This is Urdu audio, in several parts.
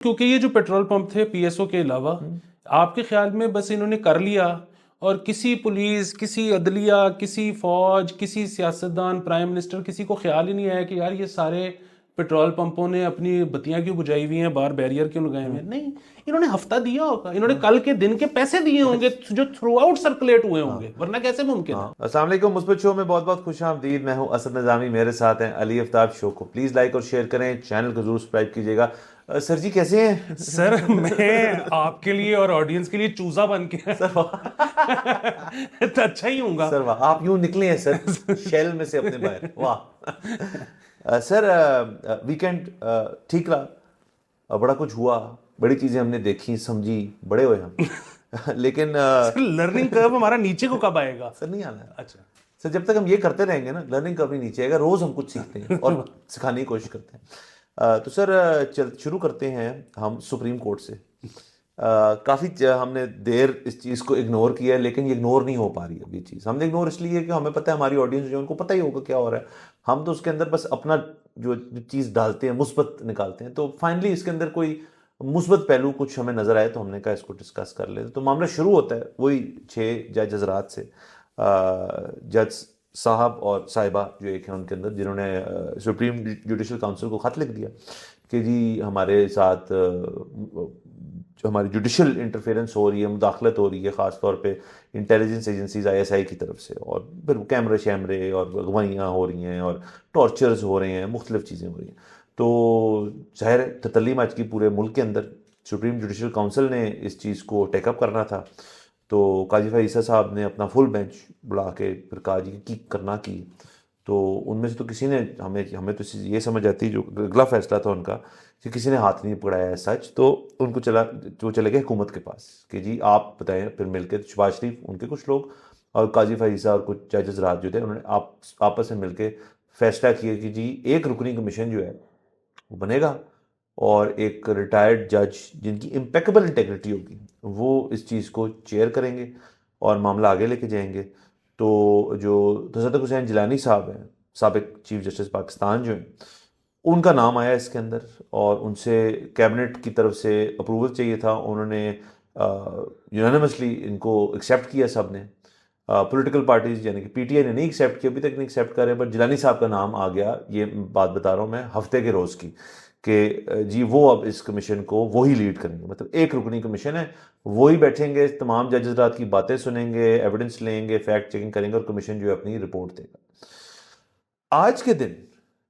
کیونکہ یہ جو پیٹرول پمپ تھے پی ایس او کے علاوہ، آپ کے خیال میں بس انہوں نے کر لیا اور کسی پولیس، کسی عدلیہ، کسی فوج، کسی سیاستدان، پرائم منسٹر، کسی کو خیال ہی نہیں آیا کہ یار یہ سارے پیٹرول پمپوں نے اپنی بتیاں کیوں بجھائی ہوئی ہیں، باہر بیریئر کیوں لگائے ہوئے ہیں؟ نہیں، انہوں نے ہفتہ دیا ہوگا، انہوں نے کل کے دن کے پیسے دیے ہوں گے جو تھرو آؤٹ سرکولیٹ ہوئے ہوں گے، ورنہ کیسے ممکن ہے؟ السلام علیکم، مثبت شو میں بہت بہت خوش آمدید. میں ہوں اسد نظامی، میرے ساتھ ہیں علی افتاب. شو کو پلیز لائک اور شیئر کریں، چینل کو ضرور سبسکرائب کیجیے گا. سر جی کیسے ہیں؟ سر میں آپ کے لیے اور آڈینس کے لیے چوزا بن کے تو اچھا ہی ہوں گا. سر واہ، آپ یوں نکلے ہیں سر شیل میں سے اپنے باہر. واہ سر، ویکینڈ ٹھیک رہا، بڑا کچھ ہوا، بڑی چیزیں ہم نے دیکھی سمجھی، بڑے ہوئے ہم. لیکن لرننگ کرو ہمارا نیچے کو کب آئے گا؟ سر نہیں آنا ہے. اچھا سر جب تک ہم یہ کرتے رہیں گے نا، لرننگ کبھی نیچے آئے گا. روز ہم کچھ سیکھتے ہیں اور سکھانے کی کوشش کرتے ہیں. تو سر شروع کرتے ہیں ہم سپریم کورٹ سے. کافی ہم نے دیر اس چیز کو اگنور کیا ہے، لیکن یہ اگنور نہیں ہو پا رہی اب یہ چیز. ہم نے اگنور اس لیے کہ ہمیں پتہ ہے ہماری آڈینس جو ان کو پتہ ہی ہوگا کیا ہو رہا ہے. ہم تو اس کے اندر بس اپنا جو چیز ڈالتے ہیں مثبت نکالتے ہیں. تو فائنلی اس کے اندر کوئی مثبت پہلو کچھ ہمیں نظر آئے تو ہم نے کہا اس کو ڈسکس کر لیتے. تو معاملہ شروع ہوتا ہے وہی 6 جج حضرات سے. جج صاحب اور صاحبہ جو ایک ہیں ان کے اندر، جنہوں نے سپریم جوڈیشل کاؤنسل کو خط لکھ دیا کہ جی ہمارے ساتھ جو ہماری جوڈیشل انٹرفیرنس ہو رہی ہے، مداخلت ہو رہی ہے، خاص طور پہ انٹیلیجنس ایجنسیز ISI کی طرف سے، اور پھر کیمرے شیمرے اور اغوائیاں ہو رہی ہیں اور ٹارچرز ہو رہے ہیں، مختلف چیزیں ہو رہی ہیں. تو ظاہر ہے تتلی مچ کی پورے ملک کے اندر. سپریم جوڈیشل کاؤنسل نے اس چیز کو ٹیک اپ کرنا تھا. تو قاضی فیصل صاحب نے اپنا فل بینچ بلا کے پھر کہا جی کی کرنا کی. تو ان میں سے تو کسی نے ہمیں تو یہ سمجھ آتی جو اگلا فیصلہ تھا ان کا کہ کسی نے ہاتھ نہیں پکڑایا ہے سچ. تو ان کو چلے گئے حکومت کے پاس کہ جی آپ بتائیں. پھر مل کے شہباز شریف ان کے کچھ لوگ اور قاضی فیصل اور کچھ ججز رات جو تھے، انہوں نے آپس میں مل کے فیصلہ کیا کہ جی ایک رکنی کمیشن جو ہے وہ بنے گا، اور ایک ریٹائرڈ جج جن کی امپیکیبل انٹیگریٹی ہوگی وہ اس چیز کو چیئر کریں گے اور معاملہ آگے لے کے جائیں گے. تو جو تصدق حسین جیلانی صاحب ہیں، سابق چیف جسٹس پاکستان جو ہیں، ان کا نام آیا اس کے اندر، اور ان سے کیبنٹ کی طرف سے اپروول چاہیے تھا. انہوں نے یونانیمسلی ان کو ایکسیپٹ کیا سب نے. پولیٹیکل پارٹیز یعنی کہ PTI نے نہیں ایکسیپٹ کیا، ابھی تک نہیں ایکسیپٹ کر رہے، بٹ جیلانی صاحب کا نام آ گیا. یہ بات بتا رہا ہوں میں ہفتے کے روز کی، کہ جی وہ اب اس کمیشن کو وہی لیڈ کریں گے. مطلب ایک رکنی کمیشن ہے، وہی بیٹھیں گے، تمام ججز رات کی باتیں سنیں گے، ایویڈنس لیں گے، فیکٹ چیکنگ کریں گے، اور کمیشن جو ہے اپنی رپورٹ دے گا. آج کے دن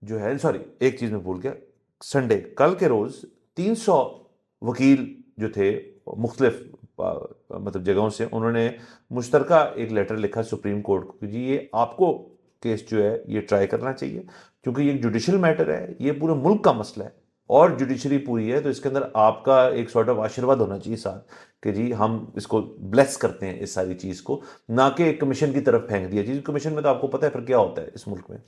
جو ہے، سوری ایک چیز میں بھول گیا، سنڈے کل کے روز 300 وکیل جو تھے مختلف مطلب جگہوں سے، انہوں نے مشترکہ ایک لیٹر لکھا سپریم کورٹ کو کہ جی یہ آپ کو کیس جو ہے یہ ٹرائی کرنا چاہیے، کیونکہ یہ ایک جوڈیشل میٹر ہے، یہ پورے ملک کا مسئلہ ہے اور جوڈیشری پوری ہے. تو اس کے اندر آپ کا ایک سارٹ آف آشیرواد ہونا چاہیے ساتھ کہ جی ہم اس کو بلیس کرتے ہیں اس ساری چیز کو، نہ کہ ایک کمیشن کی طرف پھینک دیا. جی کمیشن میں تو آپ کو پتہ ہے پھر کیا ہوتا ہے اس ملک میں.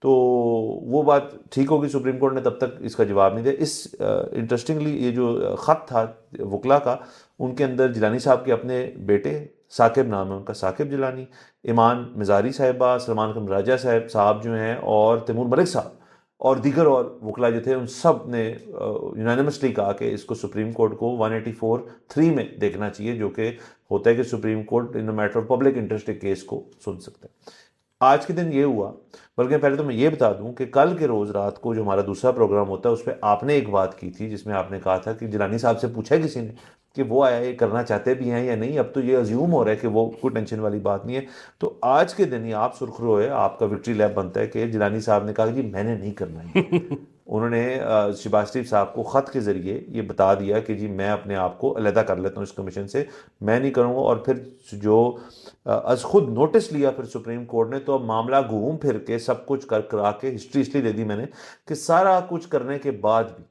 تو وہ بات ٹھیک ہوگی، سپریم کورٹ نے تب تک اس کا جواب نہیں دیا. اس انٹرسٹنگلی یہ جو خط تھا وکلا کا، ان کے اندر جیلانی صاحب کے اپنے بیٹے، ثاقب نام ہے ان کا، ثاقب جیلانی، ایمان مزاری صاحبہ، سلمان خان راجہ صاحب جو ہیں، اور تیمور ملک صاحب اور دیگر اور وکلا جو تھے، ان سب نے یونانیمسلی کہا کہ اس کو سپریم کورٹ کو 184(3) میں دیکھنا چاہیے، جو کہ ہوتا ہے کہ supreme court in matter of public interest case کو سن سکتا ہے. آج کے دن یہ ہوا. بلکہ پہلے تو میں یہ بتا دوں کہ کل کے روز رات کو جو ہمارا دوسرا پروگرام ہوتا ہے اس پہ آپ نے ایک بات کی تھی، جس میں آپ نے کہا تھا کہ جیلانی صاحب سے پوچھا کسی نے کہ وہ آیا یہ کرنا چاہتے بھی ہیں یا نہیں. اب تو یہ ازیوم ہو رہا ہے کہ وہ کوئی ٹینشن والی بات نہیں ہے. تو آج کے دن ہی آپ سرخرو ہے، آپ کا وکٹری لیب بنتا ہے کہ جیلانی صاحب نے کہا کہ جی میں نے نہیں کرنا ہے. انہوں نے شہباز شریف صاحب کو خط کے ذریعے یہ بتا دیا کہ جی میں اپنے آپ کو علیحدہ کر لیتا ہوں اس کمیشن سے، میں نہیں کروں گا. اور پھر جو از خود نوٹس لیا پھر سپریم کورٹ نے، تو اب معاملہ گھوم پھر کے سب کچھ کرا کے ہسٹری اس لیے دے دی میں نے کہ سارا کچھ کرنے کے بعد بھی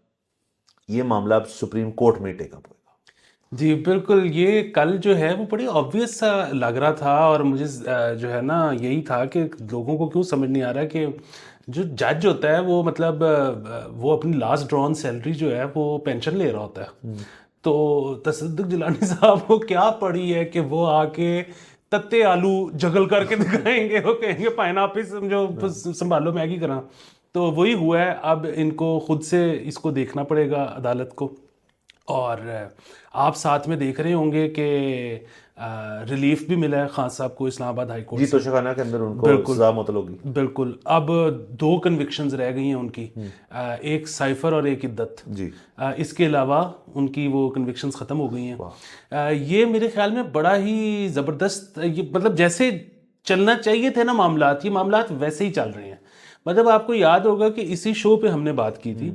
یہ معاملہ اب سپریم کورٹ میں ٹیک اپ ہوئے گا. جی بالکل. یہ کل جو ہے وہ بڑی آبویس سا لگ رہا تھا، اور مجھے جو ہے نا یہی تھا کہ لوگوں کو کیوں سمجھ نہیں آ رہا کہ جو جج ہوتا ہے وہ مطلب وہ اپنی لاسٹ ڈرون سیلری جو ہے وہ پینشن لے رہا ہوتا ہے. تو تصدق جیلانی صاحب کو کیا پڑی ہے کہ وہ آ کے تتے آلو جگل کر کے دکھائیں گے، وہ کہیں گے پائن آفس جو سنبھالو میں کی کرا. تو وہی ہوا ہے. اب ان کو خود سے اس کو دیکھنا پڑے گا عدالت کو اور آپ ساتھ میں دیکھ رہے ہوں گے کہ ریلیف بھی ملا ہے خان صاحب کو اسلام آباد ہائی کورٹ جی سے. توشہ کے اندر ان کو سزا معطل ہوگی. بالکل. اب 2 کنوکشنز رہ گئی ہیں ان کی, ایک سائفر اور ایک عدت. جی اس کے علاوہ ان کی وہ کنوکشنز ختم ہو گئی ہیں. یہ میرے خیال میں بڑا ہی زبردست, مطلب جیسے چلنا چاہیے تھے نا معاملات, یہ معاملات ویسے ہی چل رہے ہیں. مطلب آپ کو یاد ہوگا کہ اسی شو پہ ہم نے بات کی تھی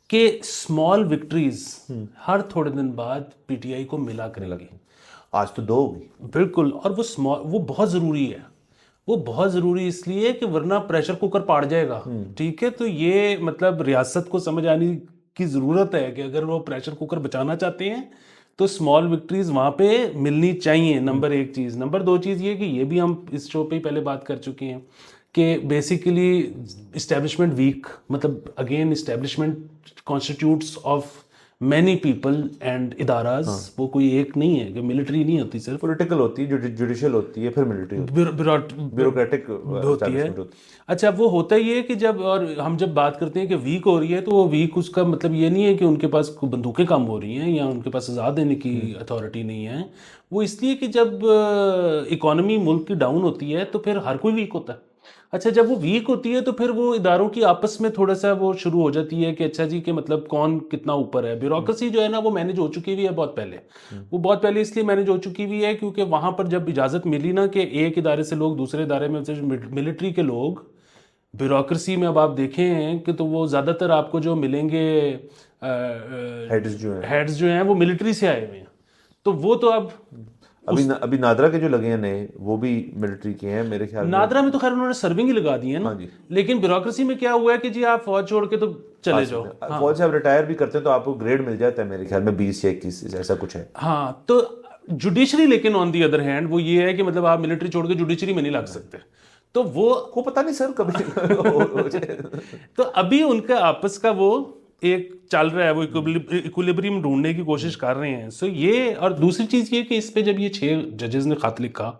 کہ اسمال وکٹریز ہر تھوڑے دن بعد پی ٹی آئی کو ملا کریں گی. آج تو 2 ہوگی. بالکل. اور وہ بہت ضروری ہے. وہ بہت ضروری اس لیے کہ ورنہ پریشر کوکر پاڑ جائے گا. ٹھیک ہے, تو یہ مطلب ریاست کو سمجھ آنے کی ضرورت ہے کہ اگر وہ پریشر کوکر بچانا چاہتے ہیں تو اسمال وکٹریز وہاں پہ ملنی چاہیے. نمبر 1 چیز. نمبر 2 چیز یہ کہ یہ بھی ہم اس شو پہ ہی پہلے بات کر چکے ہیں کہ بیسیکلی اسٹیبلشمنٹ ویک, مطلب again establishment constitutes of many people and اداراز. وہ کوئی ایک نہیں ہے کہ ملٹری نہیں ہوتی, صرف پولیٹیکل ہوتی ہے, جوڈیشل ہوتی ہے, پھر ملٹری ہوتی ہے, بیوروکریٹک ہوتی ہے. اچھا, وہ ہوتا ہی ہے کہ جب, اور ہم جب بات کرتے ہیں کہ ویک ہو رہی ہے تو وہ ویک اس کا مطلب یہ نہیں ہے کہ ان کے پاس بندوقیں کم ہو رہی ہیں یا ان کے پاس سزا دینے کی اتھارٹی نہیں ہے. وہ اس لیے کہ جب اکانومی ملک کی ڈاؤن ہوتی ہے تو پھر ہر کوئی ویک ہوتا ہے. اچھا, جب وہ ویک ہوتی ہے تو پھر وہ اداروں کی آپس میں تھوڑا سا وہ شروع ہو جاتی ہے کہ اچھا جی کہ مطلب کون کتنا اوپر ہے. بیوروکریسی جو ہے نا وہ مینیج ہو چکی ہوئی ہے بہت پہلے. وہ بہت پہلے اس لیے مینیج ہو چکی ہوئی ہے کیونکہ وہاں پر جب اجازت ملی نا کہ ایک ادارے سے لوگ دوسرے ادارے میں, ملٹری کے لوگ بیوروکریسی میں, اب آپ دیکھیں ہیں کہ تو وہ زیادہ تر آپ کو جو ملیں گے ہیڈز جو ہیں وہ ملٹری سے آئے ہوئے ہیں. تو وہ تو ابھی نادرا کے جو لگے ہیں نئے وہ بھی ملٹری کے ہیں میرے خیال میں. نادرا میں تو خیر انہوں نے سرونگ ہی لگا دی ہے نا, لیکن بیوروکریسی میں کیا ہوا ہے کہ جی آپ فوج چھوڑ کے تو چلے جاؤ. فوج سے آپ ریٹائر بھی کرتے ہیں تو آپ کو گریڈ مل جاتا ہے میرے خیال میں 20 یا 21 ایسا کچھ ہے. ہاں, تو جوڈیشری لیکن آن دی ادر ہینڈ وہ یہ ہے کہ مطلب آپ ملٹری چھوڑ کے جوڈیشری میں نہیں لگ سکتے. تو وہ کو پتہ نہیں سر کبھی تو ابھی ان کا آپس کا وہ ایک چل رہا ہے, وہ ایکولیبریم ڈھونڈنے کی کوشش کر رہے ہیں. سو یہ, اور دوسری چیز یہ کہ اس پہ جب یہ 6 ججز نے خط لکھا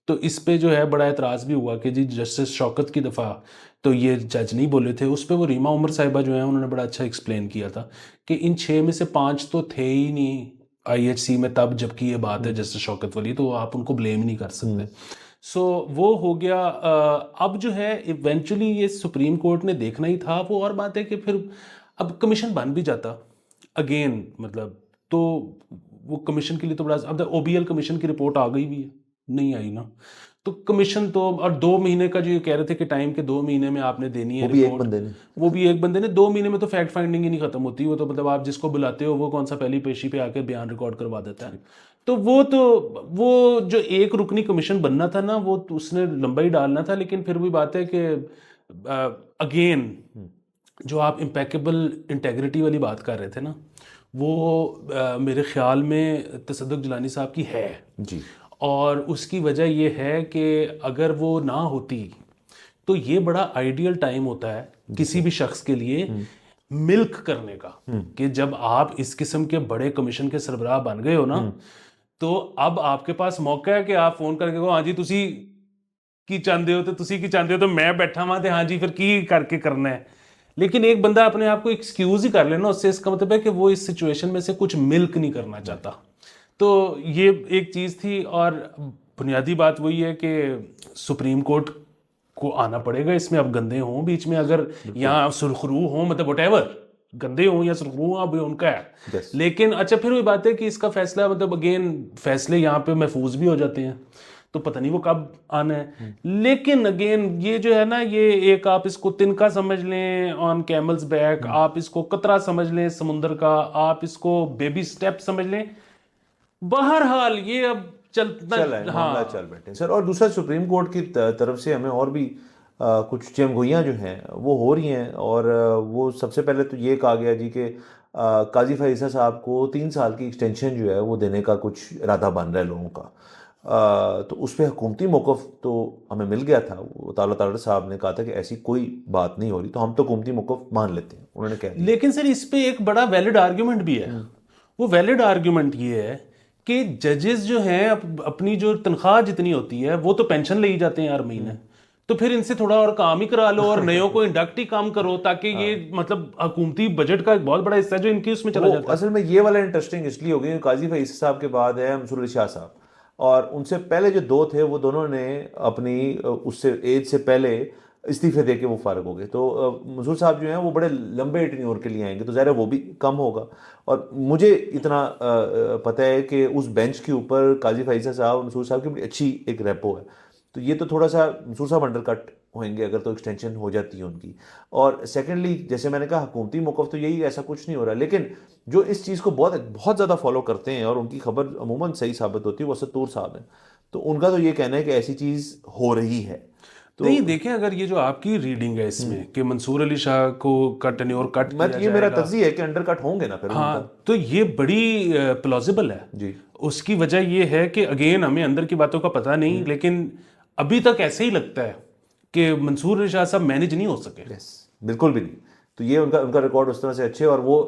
تو اس پہ جو ہے بڑا اعتراض بھی ہوا کہ جی جسٹس شوکت کی دفعہ تو یہ جج نہیں بولے تھے. اس پہ وہ ریما عمر صاحبہ جو ہیں انہوں نے بڑا اچھا ایکسپلین کیا تھا کہ ان 6 میں سے 5 تو تھے ہی نہیں آئی ایچ سی میں تب جب کی یہ بات ہے جسٹس شوکت والی, تو آپ ان کو بلیم نہیں کر سکتے. سو وہ ہو گیا. اب جو ہے ایونچولی یہ سپریم کورٹ نے دیکھنا ہی تھا. وہ اور بات ہے کہ پھر اب کمیشن بن بھی جاتا اگین, مطلب تو وہ کمیشن کے لیے تو بڑا, اب او بی ایل کمیشن کی رپورٹ آ گئی بھی ہے, نہیں آئی نا, تو کمیشن تو, اور 2 مہینے کا جو یہ کہہ رہے تھے کہ ٹائم کے 2 مہینے میں آپ نے دینی ہے رپورٹ, وہ بھی ایک بندے نے 2 مہینے میں تو فیکٹ فائنڈنگ ہی نہیں ختم ہوتی. وہ تو مطلب آپ جس کو بلاتے ہو وہ کون سا پہلی پیشی پہ آ کے بیان ریکارڈ کروا دیتا ہے. تو وہ جو ایک رکنی کمیشن بننا تھا نا وہ اس نے لمبا ہی ڈالنا تھا. لیکن پھر بھی بات ہے کہ اگین جو آپ امپیکیبل انٹیگریٹی والی بات کر رہے تھے نا, وہ میرے خیال میں تصدق جیلانی صاحب کی ہے جی. اور اس کی وجہ یہ ہے کہ اگر وہ نہ ہوتی تو یہ بڑا آئیڈیل ٹائم ہوتا ہے کسی بھی شخص کے لیے ملک کرنے کا, کہ جب آپ اس قسم کے بڑے کمیشن کے سربراہ بن گئے ہو نا تو اب آپ کے پاس موقع ہے کہ آپ فون کر کے کہو ہاں جی تسی کی چاہتے ہو تو میں بیٹھا ہوں تے ہاں جی پھر کی کر کے کرنا ہے. لیکن ایک بندہ اپنے آپ کو ایکسکیوز ہی کر لینا, اس سے اس کا مطلب ہے کہ وہ اس سچویشن میں سے کچھ ملک نہیں کرنا چاہتا. تو یہ ایک چیز تھی. اور بنیادی بات وہی ہے کہ سپریم کورٹ کو آنا پڑے گا اس میں. اب گندے ہوں بیچ میں, اگر یہاں سرخرو ہوں, مطلب وٹ ایور, گندے ہوں یا سرخرو ہوں, اب ان کا ہے. لیکن اچھا پھر وہی بات ہے کہ اس کا فیصلہ, مطلب اگین فیصلے یہاں پہ محفوظ بھی ہو جاتے ہیں, تو پتہ نہیں وہ کب آنا ہے. لیکن اگین یہ جو ہے نا, یہ ایک آپ اس کو تنکا سمجھ لیں آن کیملز بیک, آپ اس کو قطرہ سمجھ لیں سمندر کا, آپ اس کو بیبی سٹیپ سمجھ لیں, بہرحال یہ اب چلتا ہے, معاملہ چل بیٹھے سر. اور دوسرا سپریم کورٹ کی طرف سے ہمیں اور بھی کچھ چمگوئیاں جو ہیں وہ ہو رہی ہیں. اور وہ سب سے پہلے تو یہ کہا گیا جی کہ قاضی فائزہ صاحب کو 3 سال کی ایکسٹینشن جو ہے وہ دینے کا کچھ ارادہ بن رہا ہے لوگوں کا. تو اس پہ حکومتی موقف تو ہمیں مل گیا تھا. وہ تعالیٰ صاحب نے کہا تھا کہ ایسی کوئی بات نہیں ہو رہی, تو ہم تو حکومتی موقف مان لیتے ہیں, انہوں نے کہا. لیکن سر اس پہ ایک بڑا ویلڈ آرگیومنٹ بھی ہے. وہ ویلڈ آرگیومنٹ یہ ہے کہ ججز جو ہیں اپنی جو تنخواہ جتنی ہوتی ہے وہ تو پینشن لے ہی جاتے ہیں ہر مہینے, تو پھر ان سے تھوڑا اور کام ہی کرا لو اور نیوں کو انڈکٹ ہی کام کرو تاکہ یہ مطلب حکومتی بجٹ کا ایک بہت بڑا حصہ جو ان کی اس میں چلا جاتا ہے. اصل میں یہ والا انٹرسٹنگ اس لیے ہو گئی قاضی فیصل صاحب کے بعد ہے منصور علی شاہ صاحب, اور ان سے پہلے جو دو تھے وہ دونوں نے اپنی اس سے ایج سے پہلے استعفے دے کے وہ فارغ ہو گئے. تو منصور صاحب جو ہیں وہ بڑے لمبے ٹینیور کے لیے آئیں گے, تو ظاہر ہے وہ بھی کم ہوگا. اور مجھے اتنا پتہ ہے کہ اس بینچ کے اوپر قاضی فیصل صاحب اور منصور صاحب کی بڑی اچھی ایک ریپو ہے. تو یہ تو تھوڑا سا منصور صاحب انڈر کٹ ہوئیں گے اگر تو ایکسٹینشن ہو جاتی ہے ان کی. اور سیکنڈلی جیسے میں نے کہا حکومتی موقف تو یہی, ایسا کچھ نہیں ہو رہا, لیکن جو اس چیز کو بہت زیادہ فالو کرتے ہیں اور ان کی خبر عموماً صحیح ثابت ہوتی ہے وہ اسد طور صاحب ہیں. تو ان کا تو یہ کہنا ہے کہ ایسی چیز ہو رہی ہے. تو نہیں دیکھیں, اگر یہ جو آپ کی ریڈنگ ہے اس میں کہ منصور علی شاہ کو کا ٹینیور کٹ کیا یہ میرا تجزیہ ہے کہ انڈر کٹ ہوں گے نا پھر. ہاں, تو یہ بڑی پلازیبل ہے. جی, اس کی وجہ یہ ہے کہ اگین ہمیں اندر کی باتوں کا پتہ نہیں, لیکن ابھی تک ایسے ہی لگتا ہے کہ منصور علی شاہ صاحب مینج نہیں ہو سکے. بالکل بھی نہیں. تو یہ ان کا ریکارڈ اس طرح سے اچھے, اور وہ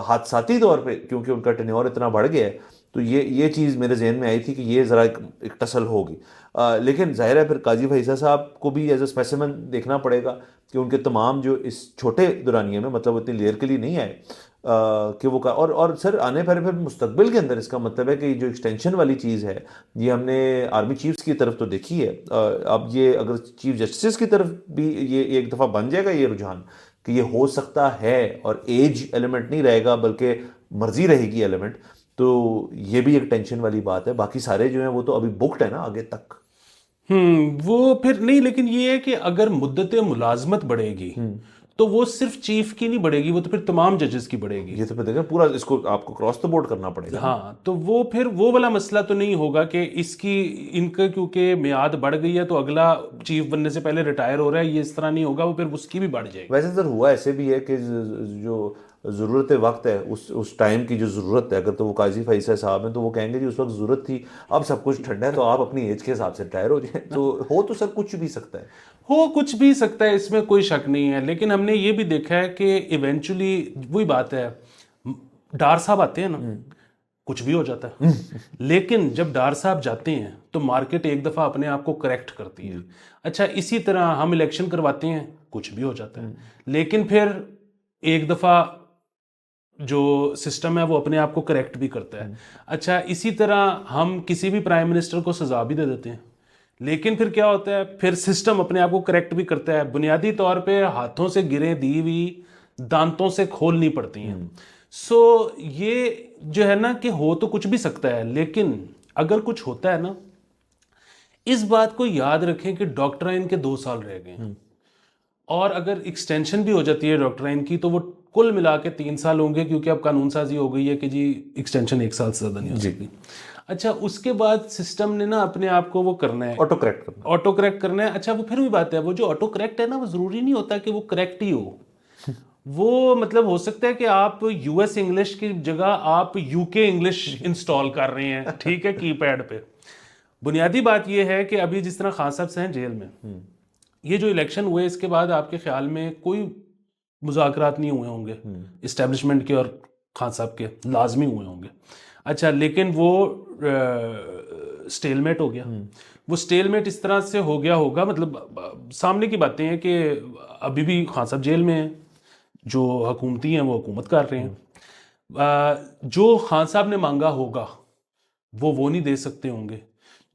حادثاتی طور پہ کیونکہ ان کا ٹینیور اتنا بڑھ گیا ہے, تو یہ چیز میرے ذہن میں آئی تھی کہ یہ ذرا ایک ٹسل ہوگی. لیکن ظاہر ہے پھر قاضی فیصل صاحب کو بھی ایز اے اسپیسیمن دیکھنا پڑے گا کہ ان کے تمام جو اس چھوٹے دورانیے میں, مطلب اتنی لیئرکلی نہیں آئے کہ وہ اور سر آنے پھر مستقبل کے اندر اس کا مطلب ہے کہ جو ایکسٹینشن والی چیز ہے یہ ہم نے آرمی چیفز کی طرف تو دیکھی ہے. اب یہ اگر چیف جسٹس کی طرف بھی یہ ایک دفعہ بن جائے گا یہ رجحان کہ یہ ہو سکتا ہے, اور ایج ایلیمنٹ نہیں رہے گا بلکہ مرضی رہے گی ایلیمنٹ, تو یہ بھی ایک ٹینشن والی بات ہے. باقی سارے جو ہیں وہ تو ابھی بکڈ ہے نا آگے تک. وہ پھر نہیں, لیکن یہ ہے کہ اگر مدت ملازمت بڑھے گی تو وہ صرف چیف کی نہیں بڑھے گی, وہ تو پھر تمام ججز کی بڑھے گی. یہ تو پھر دیکھیں پورا اس کو آپ کو کراس دا بورڈ کرنا پڑے گا. ہاں, تو وہ پھر وہ والا مسئلہ تو نہیں ہوگا کہ ان کا کیونکہ میعاد بڑھ گئی ہے تو اگلا چیف بننے سے پہلے ریٹائر ہو رہا ہے, یہ اس طرح نہیں ہوگا, وہ پھر اس کی بھی بڑھ جائے گی. ویسے سر ہوا ایسے بھی ہے کہ جو ضرورت وقت ہے اس ٹائم کی جو ضرورت ہے, اگر تو وہ قاضی فیصل صاحب ہیں تو وہ کہیں گے جی اس وقت ضرورت تھی, اب سب کچھ ٹھنڈا ہے تو آپ اپنی ایج کے حساب سے ریٹائر ہو جائیں. تو ہو تو سر کچھ بھی سکتا ہے, ہو کچھ بھی سکتا ہے, اس میں کوئی شک نہیں ہے. لیکن ہم نے یہ بھی دیکھا ہے کہ ایونچولی وہی بات ہے, ڈار صاحب آتے ہیں نا کچھ بھی ہو جاتا ہے, لیکن جب ڈار صاحب جاتے ہیں تو مارکیٹ ایک دفعہ اپنے آپ کو کریکٹ کرتی ہے. اچھا, اسی طرح ہم الیکشن کرواتے ہیں, کچھ بھی ہو جاتا ہے, لیکن پھر ایک دفعہ جو سسٹم ہے وہ اپنے آپ کو کریکٹ بھی کرتا ہے. اچھا, اسی طرح ہم کسی بھی پرائم منسٹر کو سزا بھی دے دیتے ہیں, لیکن پھر کیا ہوتا ہے, پھر سسٹم اپنے آپ کو کریکٹ بھی کرتا ہے. بنیادی طور پہ ہاتھوں سے گرے دی ہوئی دانتوں سے کھولنی پڑتی ہیں. سو یہ جو ہے نا کہ ہو تو کچھ بھی سکتا ہے, لیکن اگر کچھ ہوتا ہے نا, اس بات کو یاد رکھیں کہ ڈاکٹرائن کے 2 سال رہ گئے ہیں, اور اگر ایکسٹینشن بھی ہو جاتی ہے ڈاکٹرائن کی تو وہ کل ملا کے 3 سال ہوں گے, کیونکہ اب قانون سازی ہو گئی ہے کہ جی ایکسٹینشن 1 سال سے زیادہ نہیں ہو سکتی. اچھا, اس کے بعد سسٹم نے نا اپنے آپ کو وہ کرنا ہے, آٹو کریکٹ کرنا ہے. اچھا, وہ پھر بھی بات ہے, وہ جو آٹو کریکٹ ہے نا وہ ضروری نہیں ہوتا کہ وہ کریکٹ ہی ہو. وہ مطلب ہو سکتا ہے کہ آپ یو ایس انگلش کی جگہ آپ یو کے انگلش انسٹال کر رہے ہیں, ٹھیک ہے, کی پیڈ پہ. بنیادی بات یہ ہے کہ ابھی جس طرح خان صاحب سے ہیں جیل میں, یہ جو الیکشن ہوئے اس کے بعد آپ کے خیال میں کوئی مذاکرات نہیں ہوئے ہوں گے اسٹیبلشمنٹ کے اور خان صاحب کے, لازمی ہوئے ہوں گے. اچھا, لیکن وہ سٹیل میٹ ہو گیا. وہ سٹیل میٹ اس طرح سے ہو گیا ہوگا, مطلب سامنے کی باتیں ہیں کہ ابھی بھی خان صاحب جیل میں ہیں, جو حکومتی ہیں وہ حکومت کر رہے ہیں. جو خان صاحب نے مانگا ہوگا وہ نہیں دے سکتے ہوں گے,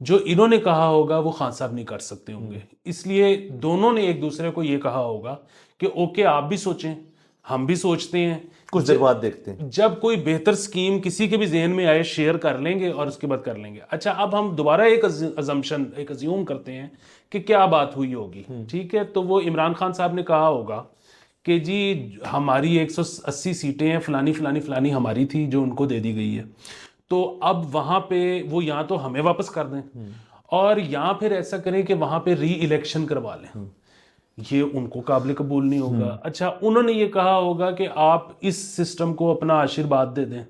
جو انہوں نے کہا ہوگا وہ خان صاحب نہیں کر سکتے ہوں گے. اس لیے دونوں نے ایک دوسرے کو یہ کہا ہوگا کہ اوکے آپ بھی سوچیں, ہم بھی سوچتے ہیں, کچھ دیر بعد دیکھتے ہیں, جب کوئی بہتر سکیم کسی کے بھی ذہن میں آئے شیئر کر لیں گے اور اس کے بعد کر لیں گے. اچھا, اب ہم دوبارہ ایک ازیوم کرتے ہیں کہ کیا بات ہوئی ہوگی, ٹھیک ہے. تو وہ عمران خان صاحب نے کہا ہوگا کہ جی ہماری 180 سیٹیں ہیں, فلانی فلانی فلانی ہماری تھی جو ان کو دے دی گئی ہے, تو اب وہاں پہ وہ یا تو ہمیں واپس کر دیں اور یا پھر ایسا کریں کہ وہاں پہ ری الیکشن کروا لیں. یہ ان کو قابل قبول نہیں ہوگا. اچھا, انہوں نے یہ کہا ہوگا کہ آپ اس سسٹم کو اپنا آشیرواد دے دیں,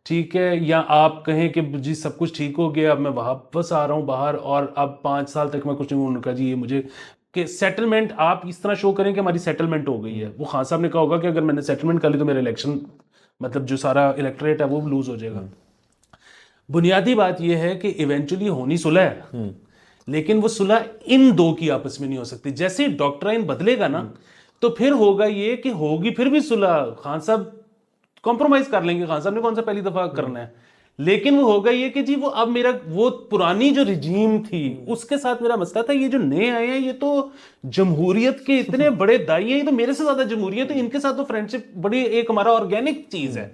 ٹھیک ہے, یا آپ کہیں کہ جی سب کچھ ٹھیک ہو گیا, اب میں واپس آ رہا ہوں باہر اور اب 5 سال تک میں کچھ نہیں. انہوں نے کہا جی یہ مجھے کہ سیٹلمنٹ آپ اس طرح شو کریں کہ ہماری سیٹلمنٹ ہو گئی ہے. وہ خان صاحب نے کہا ہوگا کہ اگر میں نے سیٹلمنٹ کر لی تو میرا الیکشن مطلب جو سارا الیکٹریٹ ہے وہ لوز ہو جائے گا. بنیادی بات یہ ہے کہ ایونچولی ہونی صلح ہے, لیکن وہ صلح ان دو کی آپس میں نہیں ہو سکتی. جیسے ڈاکٹرائن بدلے گا نا تو پھر ہوگا یہ کہ ہوگی پھر بھی صلح, خان صاحب کمپرومائز کر لیں گے, خان صاحب نے کون سا پہلی دفعہ کرنا ہے, لیکن وہ ہوگا یہ کہ جی وہ اب میرا وہ پرانی جو رجیم تھی اس کے ساتھ میرا مسئلہ تھا, یہ جو نئے آئے ہیں یہ تو جمہوریت کے اتنے بڑے دائی ہیں, یہ تو میرے سے زیادہ جمہوریت ہے, ان کے ساتھ تو فرینڈشپ بڑی ایک ہمارا آرگینک چیز ہے.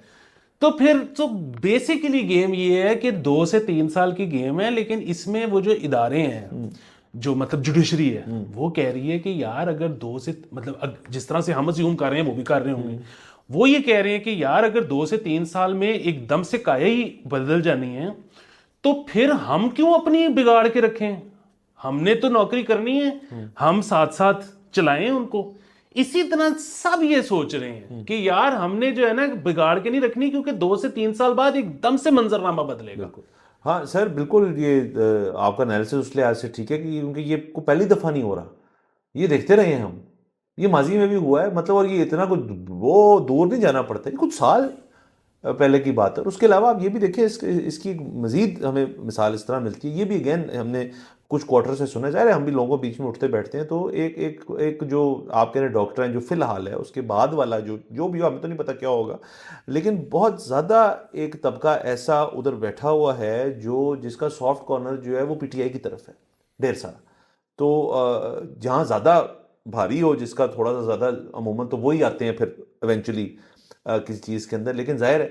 تو پھر تو بیسیکلی گیم یہ ہے کہ 2 سے 3 سال کی گیم ہے, لیکن اس میں وہ جو ادارے ہیں جو مطلب جوڈیشری ہے وہ کہہ رہی ہے کہ یار اگر 2 سے مطلب جس طرح سے ہم اسیوم کر رہے ہیں وہ بھی کر رہے ہوں گے, وہ یہ کہہ رہے ہیں کہ یار اگر 2 سے 3 سال میں ایک دم سے کایا ہی بدل جانی ہے تو پھر ہم کیوں اپنی بگاڑ کے رکھیں, ہم نے تو نوکری کرنی ہے, ہم ساتھ ساتھ چلائیں ان کو. اسی طرح سب یہ سوچ رہے ہیں کہ یار ہم نے جو ہے نا بگاڑ کے نہیں رکھنی, کیونکہ 2 سے 3 سال بعد ایک دم سے منظرنامہ بدلے گا. ہاں سر بالکل, یہ آپ کا انالیسس اس لحاظ سے ٹھیک ہے کہ کیونکہ یہ کو پہلی دفعہ نہیں ہو رہا, یہ دیکھتے رہے ہیں ہم, یہ ماضی میں بھی ہوا ہے مطلب, اور یہ اتنا کچھ وہ دور نہیں جانا پڑتا, یہ کچھ سال پہلے کی بات ہے. اور اس کے علاوہ آپ یہ بھی دیکھیں اس کی مزید ہمیں مثال اس طرح ملتی ہے, یہ بھی اگین ہم نے کچھ کوارٹر سے سنا, ظاہر ہے ہم بھی لوگوں بیچ میں اٹھتے بیٹھتے ہیں, تو ایک جو آپ کہہ رہے ڈاکٹر ہیں جو فی الحال ہے, اس کے بعد والا جو بھی ہو ہمیں تو نہیں پتا کیا ہوگا, لیکن بہت زیادہ ایک طبقہ ایسا ادھر بیٹھا ہوا ہے جس کا سافٹ کارنر جو ہے وہ پی ٹی آئی کی طرف ہے ڈھیر سارا. تو جہاں زیادہ بھاری ہو, جس کا تھوڑا سا زیادہ عموماً تو وہی آتے ہیں پھر ایونچولی کسی چیز کے اندر, لیکن ظاہر ہے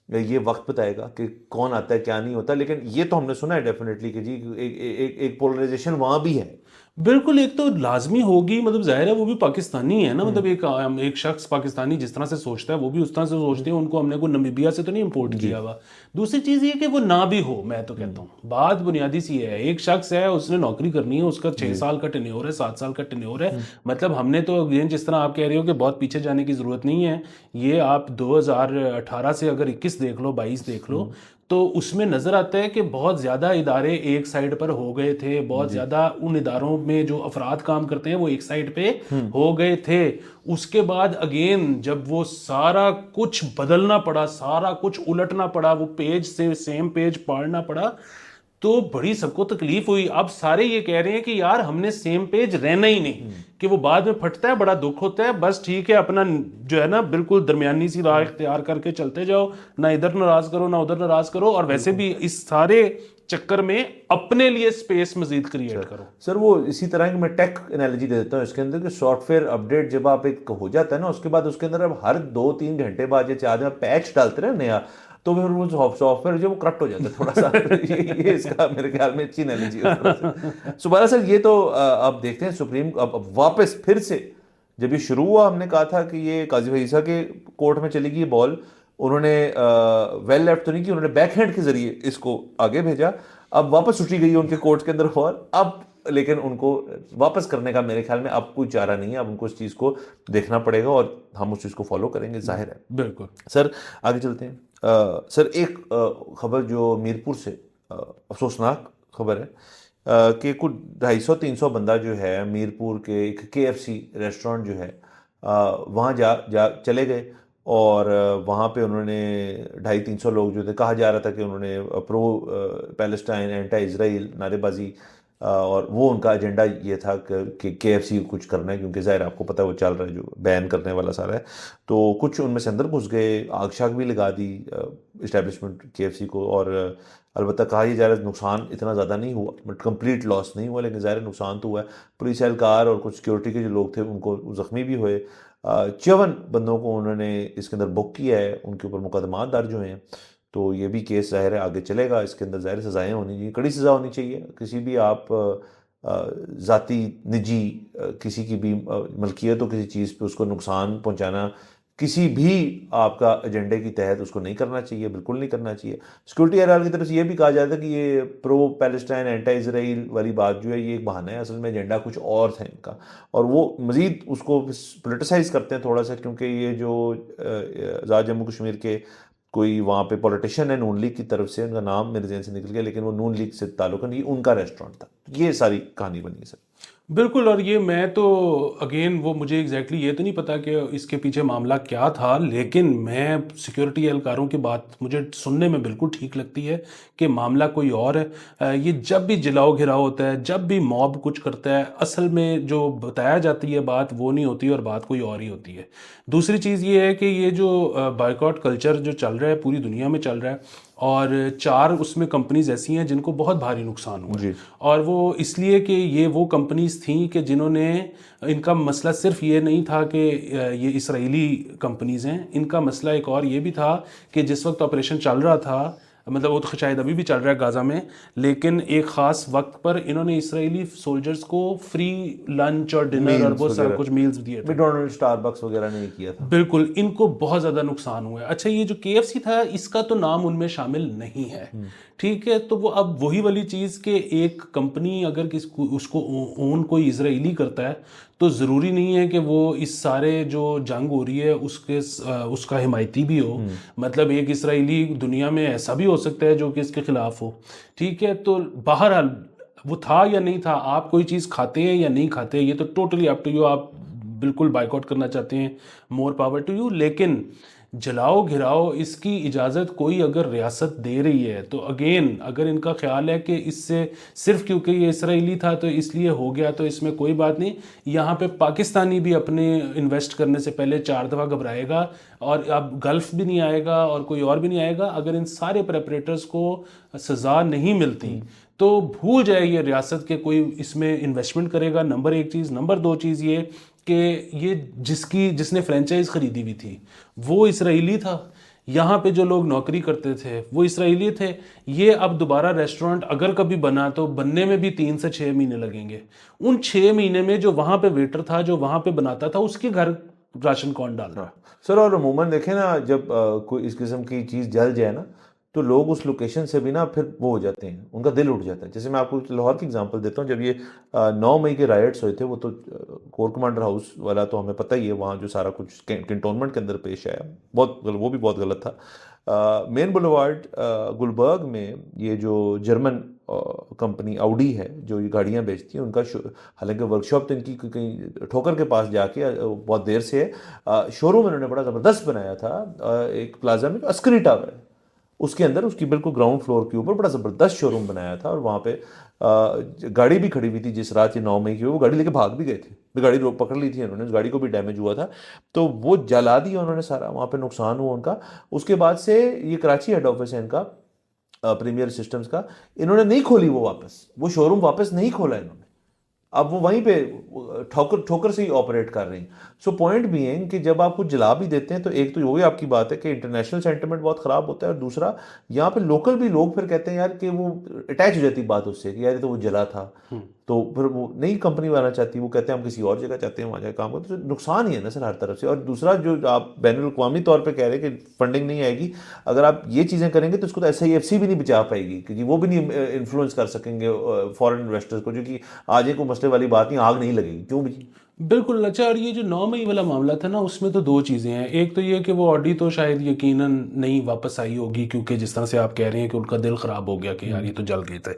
یہ وقت بتائے گا کہ کون آتا ہے کیا نہیں ہوتا. لیکن یہ تو ہم نے سنا ہے ڈیفینیٹلی کہ جی ایک پولرائزیشن وہاں بھی ہے. بالکل, ایک تو لازمی ہوگی, مطلب ظاہر ہے وہ بھی پاکستانی ہے نا, مطلب ایک شخص پاکستانی جس طرح سے سوچتا ہے وہ بھی اس طرح سے سوچتے ہیں, ان کو ہم نے کوئی نمیبیا سے تو نہیں امپورٹ کیا ہوا. دوسری چیز یہ کہ وہ نہ بھی ہو, میں تو کہتا ہوں بات بنیادی سی ہے, ایک شخص ہے اس نے نوکری کرنی ہے, اس کا 6 سال کا ٹینیور ہے, 7 سال کا ٹینیور ہے, مطلب ہم نے تو جس طرح آپ کہہ رہے ہو کہ بہت پیچھے جانے کی ضرورت نہیں ہے, یہ آپ 2018 سے اگر 21 دیکھ لو 22 دیکھ لو تو اس میں نظر آتا ہے کہ بہت زیادہ ادارے ایک سائڈ پر ہو گئے تھے, بہت زیادہ ان اداروں میں جو افراد کام کرتے ہیں وہ ایک سائڈ پہ ہو گئے تھے. اس کے بعد اگین جب وہ سارا کچھ بدلنا پڑا, سارا کچھ الٹنا پڑا, وہ پیج سے سیم پیج پاڑنا پڑا, تو بڑی سب کو تکلیف ہوئی. اب سارے یہ کہہ رہے ہیں کہ یار ہم نے سیم پیج رہنا ہی نہیں, کہ وہ بعد میں پھٹتا ہے, بڑا دکھ ہوتا ہے, بس ٹھیک ہے اپنا جو ہے نا بالکل درمیانی سی راہ اختیار کر کے چلتے جاؤ, نہ ادھر ناراض کرو نہ ادھر ناراض کرو, اور ویسے بھی اس سارے چکر میں اپنے لیے سپیس مزید کریٹ کرو. سر وہ اسی طرح کہ میں ٹیک انالوجی دے دیتا ہوں اس کے اندر, کہ سافٹ ویئر اپڈیٹ جب آپ ایک ہو جاتا ہے نا, اس کے بعد اس کے اندر اب ہر 2-3 گھنٹے بعد جیسے آدمی پیچ ڈالتے رہے نیا, تو پھر وہ سافٹ ویئر جو وہ کرپٹ ہو جاتا ہے تھوڑا سا. یہ اس کا میرے خیال میں اچھی انالوجی ہے. سبحان سر, یہ تو آپ دیکھتے ہیں سپریم اب واپس پھر سے جب یہ شروع ہوا, ہم نے کہا تھا کہ یہ قاضی فیصل کے کورٹ میں چلی گئی بال, انہوں نے ویل لیفٹ تو نہیں کی, انہوں نے بیک ہینڈ کے ذریعے اس کو آگے بھیجا, اب واپس اٹھی گئی ان کے کورٹ کے اندر بال. اب لیکن ان کو واپس کرنے کا میرے خیال میں اب کوئی چارہ نہیں ہے, اب ان کو اس چیز کو دیکھنا پڑے گا اور ہم اس چیز کو فالو کریں گے, ظاہر ہے. بالکل سر آگے چلتے ہیں. سر ایک خبر جو میرپور سے افسوسناک خبر ہے کہ کچھ 250-300 بندہ جو ہے میرپور کے ایک KFC ریسٹورنٹ جو ہے وہاں جا چلے گئے, اور وہاں پہ انہوں نے 250-300 لوگ جو تھے, کہا جا رہا تھا کہ انہوں نے پرو پیلسٹائن اینٹا اسرائیل نعرے بازی, اور وہ ان کا ایجنڈا یہ تھا کہ KFC کچھ کرنا ہے, کیونکہ ظاہر آپ کو پتہ ہے وہ چل رہا ہے جو بین کرنے والا سارا ہے. تو کچھ ان میں سے اندر گھس گئے, آگ شاگ بھی لگا دی اسٹیبلشمنٹ KFC کو, اور البتہ کہا یہ جا رہا ہے نقصان اتنا زیادہ نہیں ہوا, بٹ کمپلیٹ لاس نہیں ہوا, لیکن ظاہر نقصان تو ہوا ہے. پولیس اہلکار اور کچھ سیکورٹی کے جو لوگ تھے ان کو زخمی بھی ہوئے. 54 بندوں کو انہوں نے اس کے اندر بک کیا ہے, ان کے اوپر مقدمات درج ہوئے ہیں. تو یہ بھی کیس ظاہر ہے آگے چلے گا, اس کے اندر ظاہر سزائیں ہونی چاہیے, کڑی سزا ہونی چاہیے. کسی بھی آپ ذاتی نجی کسی کی بھی ملکیت ہو کسی چیز پہ, اس کو نقصان پہنچانا کسی بھی آپ کا ایجنڈے کی تحت اس کو نہیں کرنا چاہیے, بالکل نہیں کرنا چاہیے. سیکورٹی اہلکار کی طرف سے یہ بھی کہا جاتا ہے کہ یہ پرو پیلسٹائن اینٹا اسرائیل والی بات جو ہے یہ ایک بہانہ ہے, اصل میں ایجنڈا کچھ اور تھا ان کا, اور وہ مزید اس کو پولیٹیسائز کرتے ہیں تھوڑا سا, کیونکہ یہ جو آزاد جموں کشمیر کے کوئی وہاں پہ پولیٹیشین ہے نون لیگ کی طرف سے, ان کا نام میرے ذہن سے نکل گیا, لیکن وہ نون لیگ سے تعلق ہے, یہ ان کا ریسٹورنٹ تھا. یہ ساری کہانی بنی ہے سر. بالکل. اور یہ میں تو اگین وہ مجھے ایگزیکٹلی یہ تو نہیں پتا کہ اس کے پیچھے معاملہ کیا تھا، لیکن میں سیکیورٹی اہلکاروں کی بات مجھے سننے میں بالکل ٹھیک لگتی ہے کہ معاملہ کوئی اور ہے. یہ جب بھی جلاؤ گھراؤ ہوتا ہے، جب بھی موب کچھ کرتا ہے، اصل میں جو بتایا جاتی ہے بات وہ نہیں ہوتی اور بات کوئی اور ہی ہوتی ہے. دوسری چیز یہ ہے کہ یہ جو بائیکاٹ کلچر جو چل رہا ہے پوری دنیا میں چل رہا ہے، اور 4 اس میں کمپنیز ایسی ہیں جن کو بہت بھاری نقصان ہوا ہے. جی اور وہ اس لیے کہ یہ وہ کمپنیز تھیں کہ جنہوں نے، ان کا مسئلہ صرف یہ نہیں تھا کہ یہ اسرائیلی کمپنیز ہیں، ان کا مسئلہ ایک اور یہ بھی تھا کہ جس وقت آپریشن چل رہا تھا، مطلب وہ تو شاید ابھی بھی چل رہا ہے غازہ میں، لیکن ایک خاص وقت پر انہوں نے اسرائیلی سولجرز کو فری لنچ اور ڈنر اور وہ سارا کچھ میلز دیے تھے. میکڈونلڈ اسٹار بکس وغیرہ نہیں کیا تھا. بالکل. ان کو بہت زیادہ نقصان ہوا ہے. اچھا یہ جو KFC تھا اس کا تو نام ان میں شامل نہیں ہے، ٹھیک ہے. تو وہ اب وہی والی چیز کہ ایک کمپنی اگر اس کو اون کوئی اسرائیلی کرتا ہے تو ضروری نہیں ہے کہ وہ اس سارے جو جنگ ہو رہی ہے اس کا حمایتی بھی ہو. مطلب ایک اسرائیلی دنیا میں ایسا بھی ہو سکتا ہے جو کہ اس کے خلاف ہو، ٹھیک ہے. تو بہرحال وہ تھا یا نہیں تھا، آپ کوئی چیز کھاتے ہیں یا نہیں کھاتے یہ تو ٹوٹلی اپ ٹو یو. آپ بالکل بائیک آؤٹ کرنا چاہتے ہیں، مور پاور ٹو یو. لیکن جلاؤ گھراؤ اس کی اجازت کوئی اگر ریاست دے رہی ہے تو اگین اگر ان کا خیال ہے کہ اس سے صرف کیونکہ یہ اسرائیلی تھا تو اس لیے ہو گیا تو اس میں کوئی بات نہیں. یہاں پہ پاکستانی بھی اپنے انویسٹ کرنے سے پہلے 4 دفعہ گھبرائے گا، اور اب گلف بھی نہیں آئے گا اور کوئی اور بھی نہیں آئے گا. اگر ان سارے پریپریٹرز کو سزا نہیں ملتی تو بھول جائے یہ ریاست کہ کوئی اس میں انویسٹمنٹ کرے گا. نمبر 1 چیز. نمبر 2 چیز یہ کہ یہ جس نے فرینچائز خریدی ہوئی تھی وہ اسرائیلی تھا، یہاں پہ جو لوگ نوکری کرتے تھے وہ اسرائیلی تھے. یہ اب دوبارہ ریسٹورنٹ اگر کبھی بنا تو بننے میں بھی 3 سے 6 مہینے لگیں گے. ان 6 مہینے میں جو وہاں پہ ویٹر تھا جو وہاں پہ بناتا تھا اس کے گھر راشن کون ڈال رہا ہے؟ سر اور عموماً دیکھیں نا جب کوئی اس قسم کی چیز جل جائے نا تو لوگ اس لوکیشن سے بھی نا پھر وہ ہو جاتے ہیں، ان کا دل اٹھ جاتا ہے. جیسے میں آپ کو لاہور کی اگزامپل دیتا ہوں. جب یہ 9 مئی کے رائٹس ہوئے تھے، وہ تو کور کمانڈر ہاؤس والا تو ہمیں پتہ ہی ہے وہاں جو سارا کچھ کنٹونمنٹ کے اندر پیش آیا، وہ بھی بہت غلط تھا. مین بولیوارڈ گلبرگ میں یہ جو جرمن کمپنی آؤڈی ہے جو یہ گاڑیاں بیچتی ہیں، ان کا حالانکہ ورک شاپ تو ان کی کہیں ٹھوکر کے پاس جا کے بہت دیر سے ہے، شو روم انہوں نے بڑا زبردست بنایا تھا ایک پلازا میں جو عسکری ٹاور ہے اس کے اندر، اس کی بالکل گراؤنڈ فلور کے اوپر بڑا زبردست شو روم بنایا تھا. اور وہاں پہ گاڑی بھی کھڑی ہوئی تھی جس رات یہ 9 مئی کی وہ گاڑی لے کے بھاگ بھی گئے تھے. گاڑی پکڑ لی تھی انہوں نے، اس گاڑی کو بھی ڈیمیج ہوا تھا تو وہ جلا دیا انہوں نے سارا، وہاں پہ نقصان ہوا ان کا. اس کے بعد سے یہ کراچی ہیڈ آفس ہے ان کا پریمیئر سسٹمز کا، انہوں نے نہیں کھولی وہ شو روم واپس نہیں کھولا انہوں نے. اب وہ وہیں پہ ٹھوکر سے ہی آپریٹ کر رہی ہیں. سو پوائنٹ بھی ہے کہ جب آپ کو جلا بھی دیتے ہیں تو ایک تو وہی آپ کی بات ہے کہ انٹرنیشنل سینٹیمنٹ بہت خراب ہوتا ہے، اور دوسرا یہاں پہ لوکل بھی لوگ پھر کہتے ہیں یار کہ وہ اٹیچ ہو جاتی بات اس سے کہ یار یہ تو وہ جلا تھا، تو پھر وہ نئی کمپنی میں آنا چاہتی ہے، وہ کہتے ہیں ہم کسی اور جگہ چاہتے ہیں وہاں جا کے کام کرتے. تو نقصان ہی ہے نا سر ہر طرف سے. اور دوسرا جو آپ بین الاقوامی طور پہ کہہ رہے ہیں کہ فنڈنگ نہیں آئے گی، اگر آپ یہ چیزیں کریں گے تو اس کو تو SIFC بھی نہیں بچا پائے گی کہ جی وہ بھی نہیں انفلوئنس کر سکیں گے فارن انویسٹرز کو، جو کہ آج کوئی مسئلے والی بات نہیں، آگ نہیں لگے گی. کیوں بھی؟ بالکل. اچھا اور یہ جو 9 مئی والا معاملہ تھا نا اس میں تو 2 چیزیں ہیں. ایک تو یہ کہ وہ آڈی تو شاید یقیناً نہیں واپس آئی ہوگی کیونکہ جس طرح سے آپ کہہ رہے ہیں کہ ان کا دل خراب ہو گیا کہ یار یہ تو جل گئے تھے.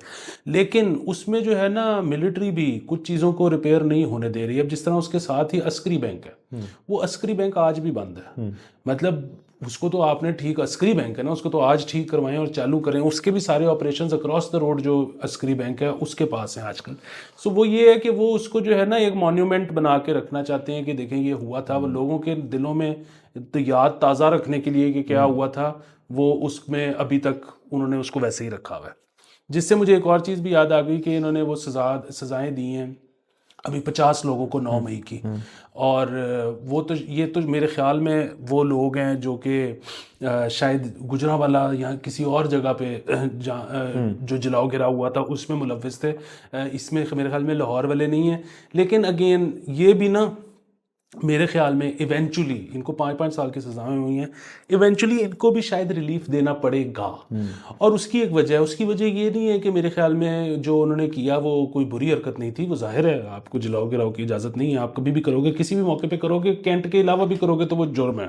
لیکن اس میں جو ہے نا ملٹری بھی کچھ چیزوں کو ریپیئر نہیں ہونے دے رہی. اب جس طرح اس کے ساتھ ہی عسکری بینک ہے، وہ عسکری بینک آج بھی بند ہے. مطلب اس کو تو آپ نے ٹھیک، عسکری بینک ہے نا، اس کو تو آج ٹھیک کروائیں اور چالو کریں. اس کے بھی سارے آپریشنز اکراس دا روڈ جو عسکری بینک ہے اس کے پاس ہیں آج کل. سو وہ یہ ہے کہ وہ اس کو جو ہے نا ایک مونیومنٹ بنا کے رکھنا چاہتے ہیں کہ دیکھیں یہ ہوا تھا. وہ لوگوں کے دلوں میں یاد تازہ رکھنے کے لیے کہ کیا ہوا تھا، وہ اس میں ابھی تک انہوں نے اس کو ویسے ہی رکھا ہوا ہے. جس سے مجھے ایک اور چیز بھی یاد آ گئی کہ انہوں نے وہ سزائیں دی ہیں ابھی 50 لوگوں کو 9 مئی کی. اور وہ تو یہ تو میرے خیال میں وہ لوگ ہیں جو کہ شاید گجرانوالہ یا کسی اور جگہ پہ جو جلاؤ گراؤ ہوا تھا اس میں ملوث تھے. اس میں میرے خیال میں لاہور والے نہیں ہیں. لیکن اگین یہ بھی نا میرے خیال میں ایونچولی ان کو 5 سال کی سزائیں ہوئی ہیں، ایونچولی ان کو بھی شاید ریلیف دینا پڑے گا. اور اس کی ایک وجہ ہے، اس کی وجہ یہ نہیں ہے کہ میرے خیال میں جو انہوں نے کیا وہ کوئی بری حرکت نہیں تھی. وہ ظاہر ہے آپ کو جلاؤ گراؤ کی اجازت نہیں ہے، آپ کبھی بھی کرو گے، کسی بھی موقع پہ کرو گے، کینٹ کے علاوہ بھی کرو گے تو وہ جرم ہے.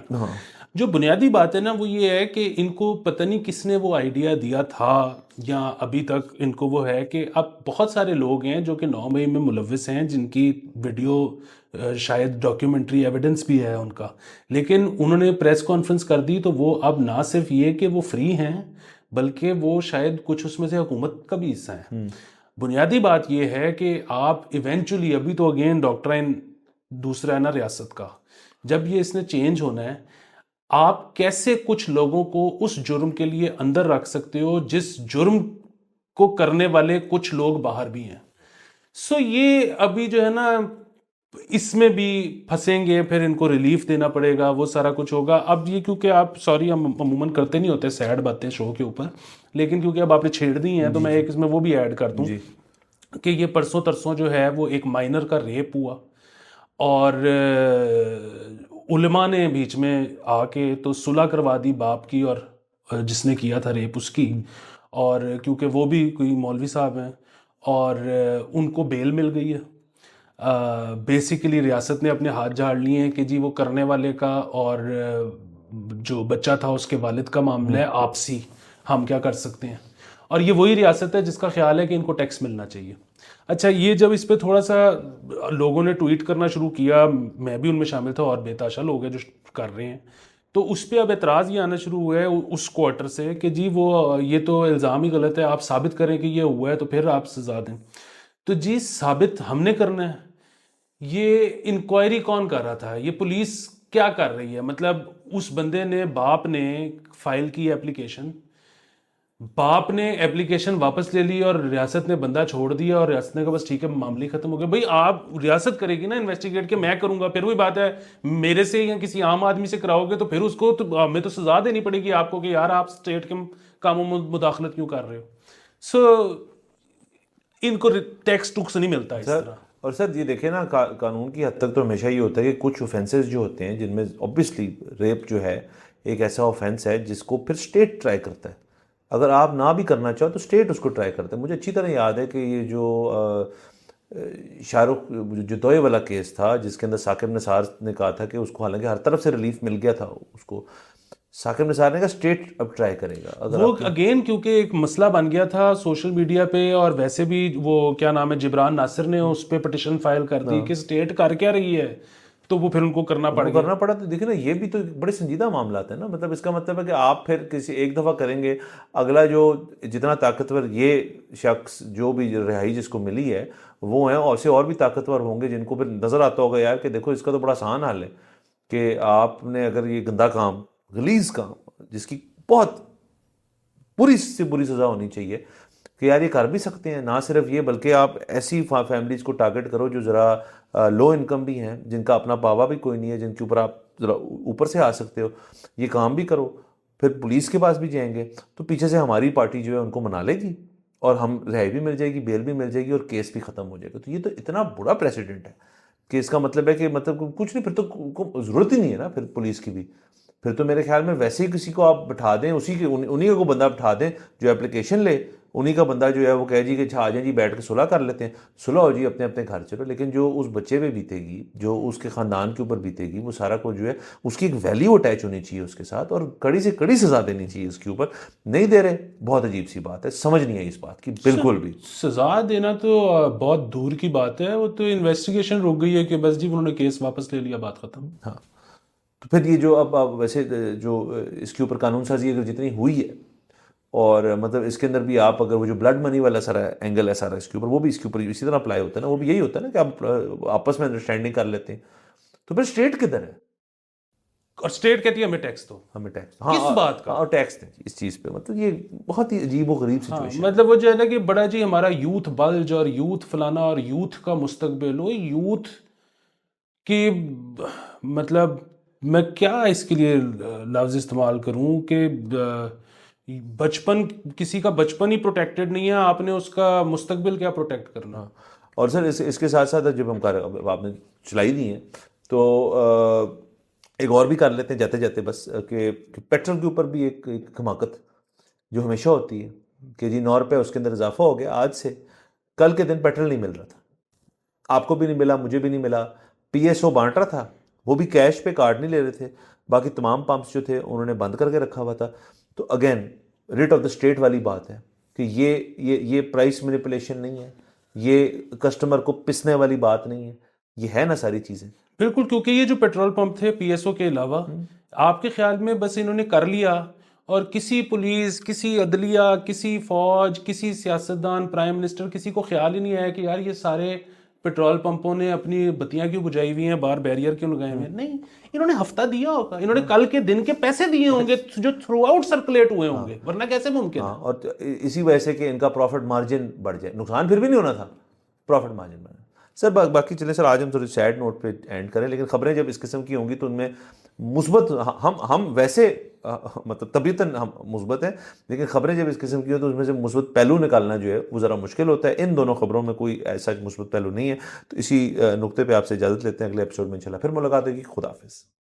جو بنیادی بات ہے نا وہ یہ ہے کہ ان کو پتہ نہیں کس نے وہ آئیڈیا دیا تھا یا ابھی تک ان کو وہ ہے کہ اب بہت سارے لوگ ہیں جو کہ 9 مئی میں ملوث ہیں، جن کی ویڈیو شاید ڈاکیومنٹری ایویڈنس بھی ہے ان کا، لیکن انہوں نے پریس کانفرنس کر دی تو وہ اب نہ صرف یہ کہ وہ فری ہیں بلکہ وہ شاید کچھ اس میں سے حکومت کا بھی حصہ ہیں۔ بنیادی بات یہ ہے کہ آپ ایونچولی، ابھی تو اگین ڈاکٹرائن دوسرا ہے نا ریاست کا، جب یہ اس نے چینج ہونا ہے، آپ کیسے کچھ لوگوں کو اس جرم کے لیے اندر رکھ سکتے ہو جس جرم کو کرنے والے کچھ لوگ باہر بھی ہیں؟ سو یہ ابھی جو ہے نا اس میں بھی پھنسیں گے، پھر ان کو ریلیف دینا پڑے گا، وہ سارا کچھ ہوگا۔ اب یہ کیونکہ آپ سوری ہم عموماً کرتے نہیں ہوتے سیڈ باتیں شو کے اوپر، لیکن کیونکہ اب آپ نے چھیڑ دی ہیں تو میں ایک اس میں وہ بھی ایڈ کر دوں کہ یہ پرسوں ترسوں جو ہے وہ ایک مائنر کا ریپ ہوا، اور علماء نے بیچ میں آ کے تو صلح کروا دی باپ کی اور جس نے کیا تھا ریپ اس کی، اور کیونکہ وہ بھی کوئی مولوی صاحب ہیں اور ان کو بیل مل گئی ہے۔ بیسیکلی ریاست نے اپنے ہاتھ جھاڑ لیے ہیں کہ جی وہ کرنے والے کا اور جو بچہ تھا اس کے والد کا معاملہ ہے آپسی، ہم کیا کر سکتے ہیں۔ اور یہ وہی ریاست ہے جس کا خیال ہے کہ ان کو ٹیکس ملنا چاہیے۔ اچھا، یہ جب اس پہ تھوڑا سا لوگوں نے ٹویٹ کرنا شروع کیا، میں بھی ان میں شامل تھا اور بے تحاشا لوگ ہیں جو کر رہے ہیں، تو اس پہ اب اعتراض یہ آنا شروع ہوا ہے اس کوارٹر سے کہ جی وہ یہ تو الزام ہی غلط ہے، آپ ثابت کریں کہ یہ ہوا ہے تو پھر آپ سزا دیں۔ تو جی ثابت ہم نے کرنا ہے، یہ انکوائری کون کر رہا تھا، یہ پولیس کیا کر رہی ہے؟ مطلب اس بندے نے، باپ نے فائل کی اپلیکیشن، باپ نے اپلیکیشن واپس لے لی اور ریاست نے بندہ چھوڑ دیا اور ریاست نے کہا بس ٹھیک ہے معاملہ ختم ہو گیا۔ بھئی آپ ریاست کرے گی نا انویسٹیگیٹ کہ میں کروں گا، پھر وہی بات ہے میرے سے یا کسی عام آدمی سے کراؤ گے تو پھر اس کو تو ہمیں تو سزا دینی پڑے گی آپ کو کہ یار آپ اسٹیٹ کے کاموں میں مداخلت کیوں کر رہے ہو۔ سو ان کو ٹیکس ٹوکس نہیں ملتا اس طرح۔ اور سر یہ دیکھیں نا، قانون کی حد تک تو ہمیشہ یہ ہوتا ہے کہ کچھ اوفینسز جو ہوتے ہیں جن میں اوبیسلی ریپ جو ہے ایک ایسا اوفینس ہے جس کو پھر اسٹیٹ ٹرائی کرتا ہے۔ اگر آپ نہ بھی کرنا چاہو تو اسٹیٹ اس کو ٹرائی کرتا ہے۔ مجھے اچھی طرح یاد ہے کہ یہ جو شاہ رخ جدوئی والا کیس تھا جس کے اندر ثاقب نثار نے کہا تھا کہ اس کو حالانکہ ہر طرف سے ریلیف مل گیا تھا، اس کو ثاقب نثار نے کہا اسٹیٹ اب ٹرائی کرے گا۔ اگر وہ اگین کیونکہ ایک مسئلہ بن گیا تھا سوشل میڈیا پہ، اور ویسے بھی وہ کیا نام ہے جبران ناصر نے اس پہ پٹیشن فائل کر دی کہ اسٹیٹ کر کیا رہی ہے، تو وہ پھر ان کو کرنا پڑا تو دیکھیں نا یہ بھی تو بڑے سنجیدہ معاملات ہیں نا۔ مطلب اس کا مطلب ہے کہ آپ پھر کسی ایک دفعہ کریں گے، اگلا جو جتنا طاقتور یہ شخص جو بھی رہائی جس کو ملی ہے وہ ہیں، اور سے اور بھی طاقتور ہوں گے جن کو پھر نظر آتا ہوگا یار کہ دیکھو اس کا تو بڑا آسان حل ہے کہ آپ نے اگر یہ گندا کام، غلیظ کام جس کی بہت بری سے بری سزا ہونی چاہیے کہ یار یہ کر بھی سکتے ہیں۔ نہ صرف یہ بلکہ آپ ایسی فیملیز کو ٹارگٹ کرو جو ذرا لو انکم بھی ہیں، جن کا اپنا پاوا بھی کوئی نہیں ہے، جن کے اوپر آپ ذرا اوپر سے آ سکتے ہو، یہ کام بھی کرو۔ پھر پولیس کے پاس بھی جائیں گے تو پیچھے سے ہماری پارٹی جو ہے ان کو منا لے گی اور ہم رہائی بھی مل جائے گی، بیل بھی مل جائے گی اور کیس بھی ختم ہو جائے گا۔ تو یہ تو اتنا بڑا پریسیڈنٹ ہے کہ اس کا مطلب ہے کہ مطلب کچھ نہیں، پھر تو ضرورت ہی نہیں ہے نا پھر پولیس کی بھی۔ پھر تو میرے خیال میں ویسے ہی کسی کو آپ بٹھا دیں، انہی کا کوئی بندہ بٹھا دیں جو اپلیکیشن لے، انہی کا بندہ جو ہے وہ کہے جی کہ اچھا آ جائیں جی بیٹھ کے صلح کر لیتے ہیں، صلح ہو جی اپنے اپنے گھر چلو۔ لیکن جو اس بچے پہ بیتے گی، جو اس کے خاندان کے اوپر بیتے گی، وہ سارا کو جو ہے اس کی ایک ویلیو اٹیچ ہونی چاہیے اس کے ساتھ، اور کڑی سے کڑی سزا دینی چاہیے اس کے اوپر۔ نہیں دے رہے، بہت عجیب سی بات ہے، سمجھ نہیں آئی اس بات کی بالکل بھی۔ سزا دینا تو بہت دور کی بات ہے، وہ تو انویسٹیگیشن رک گئی ہے کہ بس جی انہوں نے کیس واپس لے لیا، بات ختم۔ ہاں، تو پھر یہ جو اب ویسے جو اس کے اوپر قانون سازی اگر جتنی ہوئی ہے، اور مطلب اس کے اندر بھی آپ اگر وہ جو بلڈ منی والا سارا اینگل ہے سارا اس کے اوپر، وہ بھی اس کے اوپر اسی طرح اپلائی ہوتا ہے نا، وہ بھی یہی ہوتا ہے نا کہ آپ آپس میں انڈرسٹینڈنگ کر لیتے ہیں۔ تو پھر اسٹیٹ کدھر ہے؟ اور اسٹیٹ کہتی ہے ہمیں ٹیکس دو، ہمیں ٹیکس، کس بات کا؟ اور ٹیکس دیں اس چیز پہ۔ مطلب یہ بہت ہی عجیب و غریب سچویشن۔ مطلب وہ جو ہے نا کہ بڑا جی ہمارا یوتھ بلج اور یوتھ فلانا اور یوتھ کا مستقبل ہو، یوتھ کی مطلب میں کیا اس کے لیے لفظ استعمال کروں کہ بچپن، کسی کا بچپن ہی پروٹیکٹڈ نہیں ہے، آپ نے اس کا مستقبل کیا پروٹیکٹ کرنا۔ اور سر اس کے ساتھ ساتھ جب ہم آپ نے چلائی دی ہیں تو ایک اور بھی کر لیتے ہیں جاتے جاتے بس، کہ پیٹرول کے اوپر بھی ایک حماقت جو ہمیشہ ہوتی ہے کہ جی 9 روپے اس کے اندر اضافہ ہو گیا آج سے، کل کے دن پیٹرول نہیں مل رہا تھا، آپ کو بھی نہیں ملا، مجھے بھی نہیں ملا، پی ایس او بانٹ رہا تھا، وہ بھی کیش پہ، کارڈ نہیں لے رہے تھے، باقی تمام پمپس جو تھے انہوں نے بند کر کے رکھا ہوا تھا. تو again rate of the state والی بات ہے کہ یہ پرائس مینیپولیشن نہیں ہے, یہ کسٹمر کو پسنے والی بات نہیں ہے, یہ ہے نا ساری چیزیں. بالکل, کیونکہ یہ جو پیٹرول پمپ تھے پی ایس او کے علاوہ, آپ کے خیال میں بس انہوں نے کر لیا اور کسی پولیس, کسی عدلیہ, کسی فوج, کسی سیاستدان, پرائم منسٹر, کسی کو خیال ہی نہیں آیا کہ یار یہ سارے پیٹرول پمپوں نے اپنی بتیاں کیوں بجائی ہوئی ہیں, باہر بیریئر کیوں لگائے ہوئے ہیں؟ نہیں, انہوں نے ہفتہ دیا ہوگا, انہوں نے کل کے دن کے پیسے دیے ہوں گے جو تھرو آؤٹ سرکولیٹ ہوئے ہوں گے, ورنہ کیسے ممکن ہے؟ اور اسی وجہ سے کہ ان کا پروفٹ مارجن بڑھ جائے, نقصان پھر بھی نہیں ہونا تھا, پروفٹ مارجن بڑھا. سر باقی چلیں سر, آج ہم تھوڑی سیڈ نوٹ پہ اینڈ کریں, لیکن خبریں جب اس قسم کی ہوں گی تو ان میں مثبت, ہم ویسے مطلب طبیعتاً ہم مثبت ہیں, لیکن خبریں جب اس قسم کی ہو تو اس میں سے مثبت پہلو نکالنا جو ہے وہ ذرا مشکل ہوتا ہے. ان دونوں خبروں میں کوئی ایسا مثبت پہلو نہیں ہے. تو اسی نقطے پہ آپ سے اجازت لیتے ہیں, اگلے ایپیسوڈ میں انشاءاللہ پھر ملاقات ہوگی. خدا حافظ.